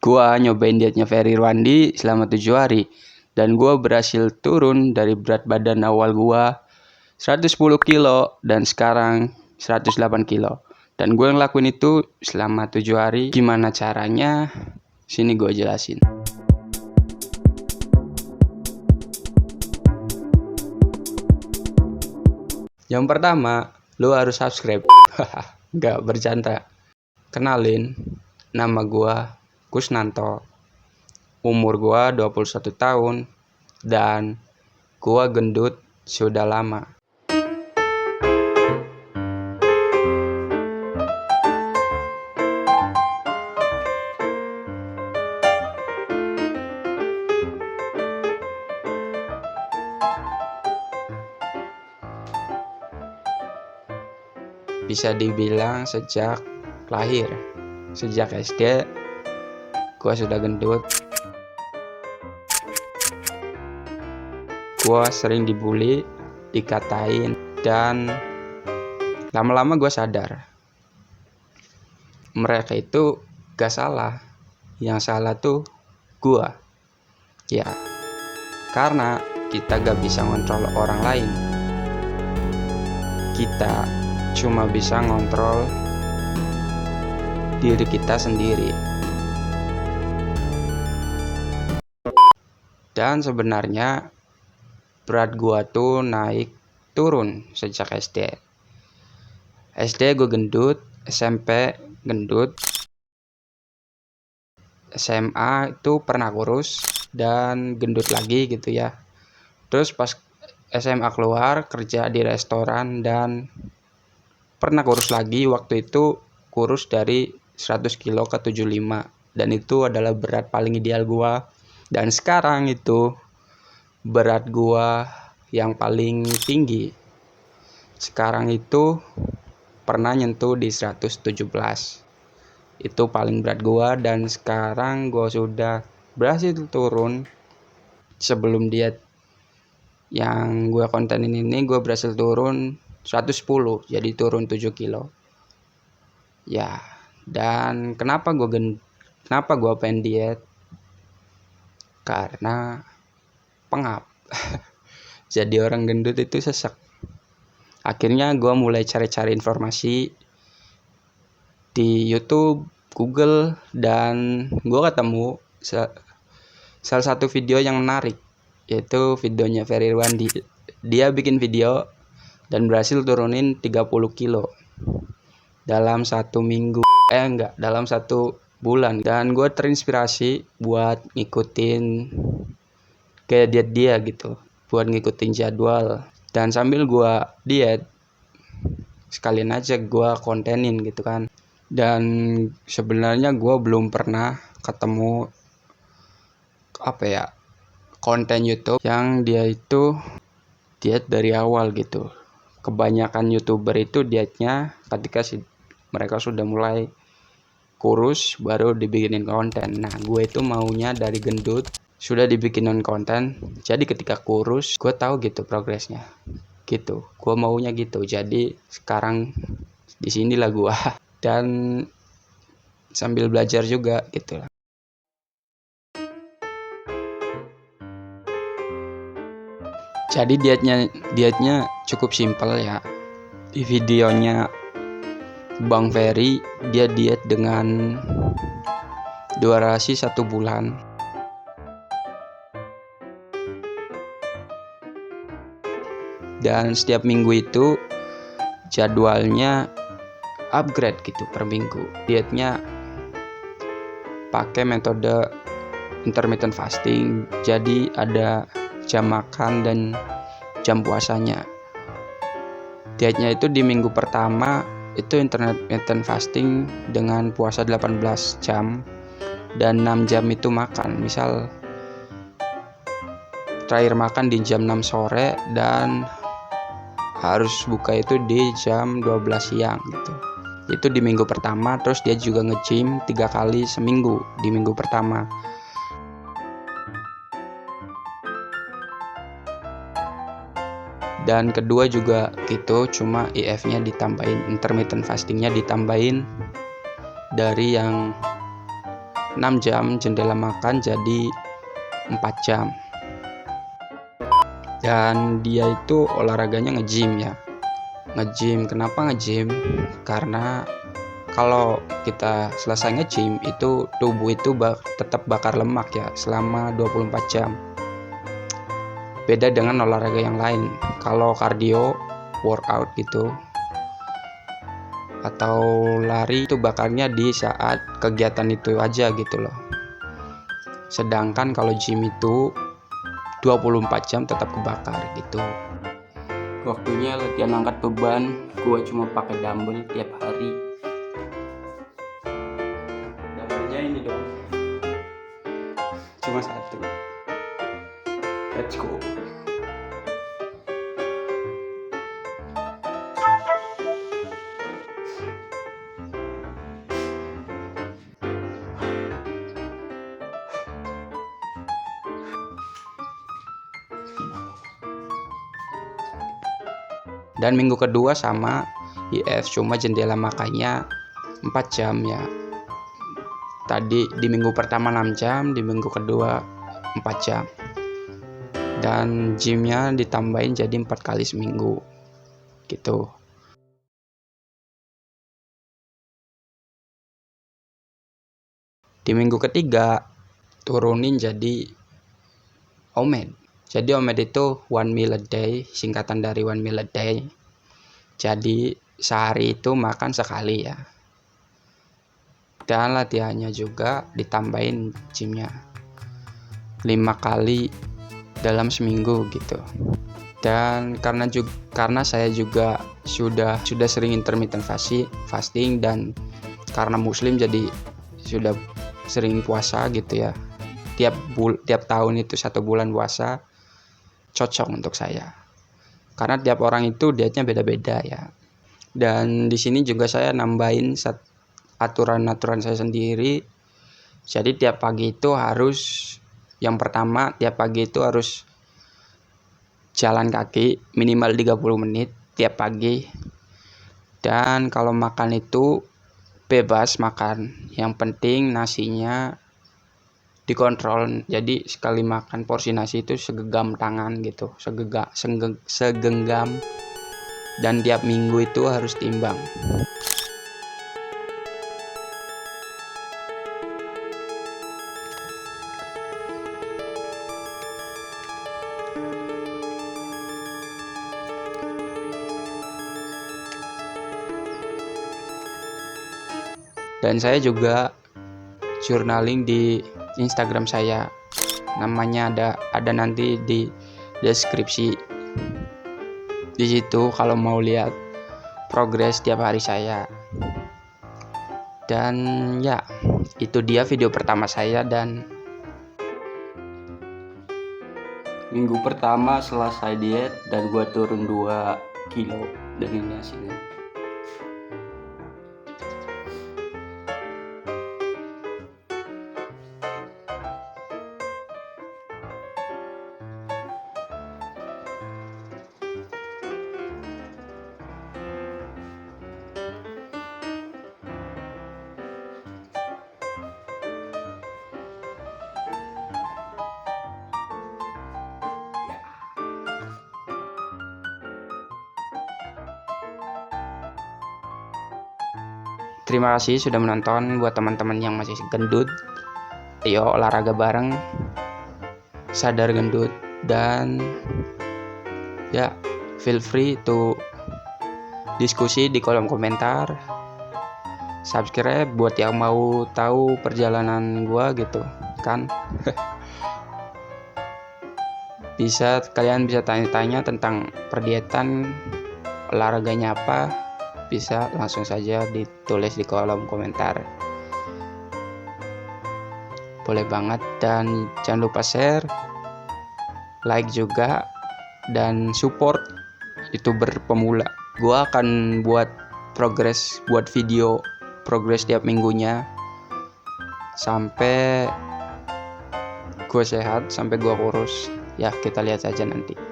Gua nyobain dietnya Ferry Irwandi selama 7 hari. Dan gua berhasil turun dari berat badan awal gua 110 kilo dan sekarang 108 kilo. Dan gue ngelakuin itu selama 7 hari. Gimana caranya? Sini gue jelasin. Yang pertama, lo harus subscribe. Gak bercanda. Kenalin, nama gue Kusnanto. Umur gue 21 tahun. Dan gue gendut sudah lama. Bisa dibilang sejak lahir, sejak SD gua sudah gendut. Gua sering dibully, dikatain, dan lama-lama gua sadar mereka itu gak salah, yang salah tuh gua. Ya, karena kita gak bisa ngontrol orang lain, kita cuma bisa ngontrol diri kita sendiri. Dan sebenarnya berat gua tuh naik turun sejak SD. SD gue gendut, SMP gendut, SMA itu pernah kurus dan gendut lagi gitu ya. Terus pas SMA keluar kerja di restoran dan pernah kurus lagi. Waktu itu kurus dari 100 kilo ke 75, dan itu adalah berat paling ideal gua. Dan sekarang itu berat gua yang paling tinggi. Sekarang itu pernah nyentuh di 117. Itu paling berat gua, dan sekarang gua sudah berhasil turun. Sebelum diet yang gua kontenin ini gua berhasil turun 110, jadi turun 7 kilo. Ya, dan kenapa gua pengen diet? Karena pengap. Jadi orang gendut itu sesek. Akhirnya gue mulai cari-cari informasi di YouTube, Google, dan gue ketemu salah satu video yang menarik, yaitu videonya Ferry Irwandi. Dia bikin video dan berhasil turunin 30 kilo dalam 1 minggu. Dalam 1 bulan. Dan gue terinspirasi buat ngikutin kayak diet dia gitu, buat ngikutin jadwal. Dan sambil gue diet, sekalian aja gue kontenin gitu kan. Dan sebenarnya gue belum pernah ketemu konten YouTube yang dia itu diet dari awal gitu. Kebanyakan YouTuber itu dietnya ketika mereka sudah mulai kurus baru dibikinin konten. Nah, gue itu maunya dari gendut sudah dibikinin konten. Jadi ketika kurus gue tahu gitu progresnya. Gitu. Gue maunya gitu. Jadi sekarang disinilah gue dan sambil belajar juga gitu lah. Jadi dietnya cukup simpel ya. Di videonya Bang Ferry, dia diet dengan durasi 1 bulan. Dan setiap minggu itu jadwalnya upgrade gitu per minggu. Dietnya pakai metode intermittent fasting. Jadi ada jam makan dan jam puasanya. Dietnya itu di minggu pertama itu intermittent fasting dengan puasa 18 jam dan 6 jam itu makan. Misal terakhir makan di jam 6 sore dan harus buka itu di jam 12 siang gitu. Itu di minggu pertama. Terus dia juga nge-gym 3 kali seminggu di minggu pertama. Dan kedua juga gitu, cuma IF-nya ditambahin, intermittent fastingnya ditambahin dari yang 6 jam, jendela makan jadi 4 jam. Dan dia itu olahraganya nge-gym ya. Nge-gym, kenapa nge-gym? Karena kalau kita selesai nge-gym itu tubuh itu tetap bakar lemak ya selama 24 jam. Beda dengan olahraga yang lain. Kalau cardio, workout gitu, atau lari itu bakarnya di saat kegiatan itu aja gitu loh. Sedangkan kalau gym itu 24 jam tetap kebakar gitu. Waktunya latihan angkat beban, gua cuma pakai dumbbell tiap hari. Dumbbellnya ini dong, cuma satu. Let's go. Dan minggu kedua sama IF, cuma jendela makannya 4 jam ya. Tadi di minggu pertama 6 jam, di minggu kedua 4 jam. Dan gymnya ditambahin jadi 4 kali seminggu gitu. Di minggu ketiga turunin jadi OMAD. Jadi OMAD itu one meal a day, singkatan dari one meal a day. Jadi sehari itu makan sekali ya. Dan latihannya juga ditambahin gymnya 5 kali dalam seminggu gitu. Dan karena saya juga sudah sering intermittent fasting, dan karena muslim jadi sudah sering puasa gitu ya. Tiap tahun itu 1 bulan puasa cocok untuk saya. Karena tiap orang itu dietnya beda-beda ya. Dan di sini juga saya nambahin aturan-aturan saya sendiri. Jadi tiap pagi itu yang pertama tiap pagi itu harus jalan kaki minimal 30 menit tiap pagi. Dan kalau makan itu bebas makan. Yang penting nasinya dikontrol. Jadi sekali makan porsi nasi itu segenggam tangan gitu, segenggam. Dan tiap minggu itu harus timbang. Dan saya juga journaling di Instagram saya, namanya ada nanti di deskripsi. Di situ kalau mau lihat progres tiap hari saya. Dan ya, itu dia video pertama saya. Dan minggu pertama selesai diet dan gua turun 2 kilo, dan ini hasilnya. Terima kasih sudah menonton. Buat teman-teman yang masih gendut, ayo olahraga bareng, sadar gendut. Dan ya, feel free to diskusi di kolom komentar. Subscribe buat yang mau tahu perjalanan gua gitu kan. Kalian bisa tanya-tanya tentang perdietan, olahraganya apa, bisa langsung saja ditulis di kolom komentar. Boleh banget. Dan jangan lupa share, like juga, dan support YouTuber pemula. Gua akan buat video progres tiap minggunya sampai gue sehat, sampai gue kurus ya. Kita lihat saja nanti.